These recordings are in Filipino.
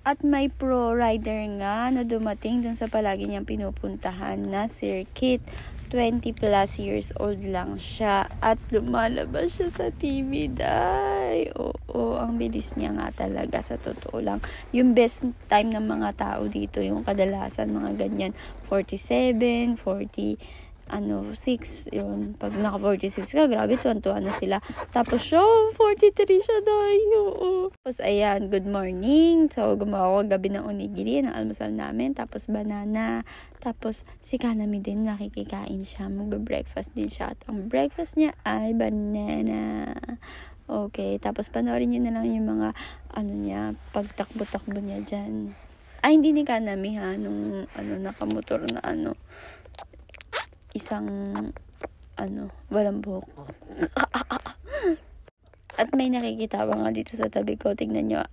At may pro rider nga na dumating dun sa palagi niyang pinupuntahan na circuit. 20 plus years old lang siya at lumalabas siya sa TV, day. Oo, ang bilis niya nga talaga sa totoo lang. Yung best time ng mga tao dito, yung kadalasan mga ganyan, 47, 6, yun. Pag naka 46 ka, grabe, tuwan-tuwa na sila. Tapos, 43 siya, day. Oo. Tapos, ayan, good morning. So, gumawa ko gabi ng onigiri, ng almusal namin. Tapos, banana. Tapos, si Kanami din, nakikikain siya. Magbe-breakfast din siya. At ang breakfast niya ay banana. Okay. Tapos, panoorin nyo na lang yung mga, pagtakbo-takbo niya dyan. Ay, hindi ni Kanami, ha? Nung, nakamotor na, isang walang buhok. At may nakikita ba nga dito sa tabi ko, tignan nyo.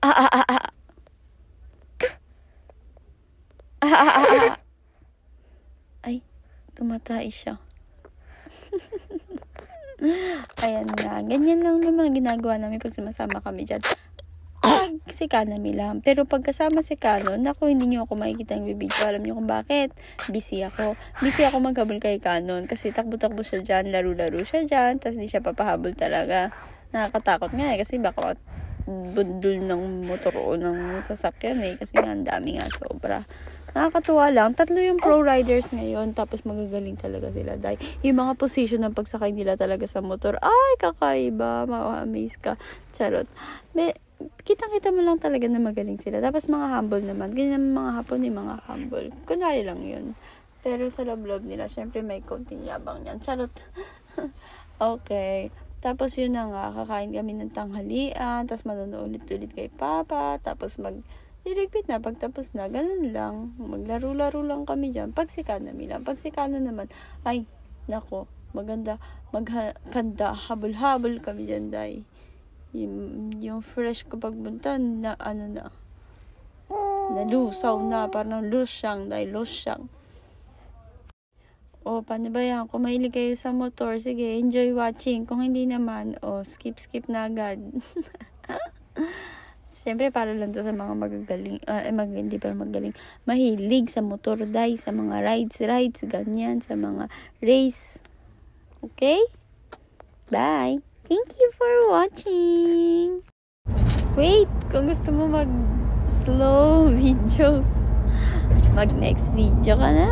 Ay, tumatay siya. Ayan na, ganyan lang yung mga ginagawa namin pag sumasama kami dyan. Si Kanami lang. Pero pagkasama si Kano, naku, hindi nyo ako makikita yung video. Alam nyo kung bakit? Busy ako maghabol kay Kanon. Kasi takbo-takbo siya dyan, laro-laro siya dyan, tapos hindi siya papahabol talaga. Nakakatakot nga kasi baka bundol ng motor o ng sasakyan kasi nga ang dami nga sobra. Nakakatuwa lang. 3 yung pro riders ngayon, tapos magagaling talaga sila. Dahil yung mga position ng pagsakay nila talaga sa motor, ay, kakaiba. Ma-amaze ka. Charot. Kitang-kita mo lang talaga na magaling sila. Tapos mga humble naman. Ganyan mga Hapon yung mga humble. Kunwari lang yun. Pero sa loob-loob nila, syempre may konting yabang yan. Charot. Okay. Tapos yun na nga, kakain kami ng tanghalian. Tapos manonood ulit-ulit kay Papa. Tapos dirigpit na, pagtapos na. Ganun lang. Maglaro-laro lang kami dyan. Pag si Kanami lang. Pag si Kano naman, ay, nako, maganda. Maghanda, habol-habol kami dyan, day. Yung fresh kapag bunta na nalusaw na, parang losyang. Paano ba yan? Kung mahilig kayo sa motor, sige, enjoy watching. Kung hindi naman, skip na agad. Siyempre, para lang to sa mga magagaling, hindi pa magaling, mahilig sa motor, day, sa mga rides, ganyan, sa mga race. Okay? Bye! Thank you for watching. Wait, kung gusto mo mag-slow videos, mag-next video ka na.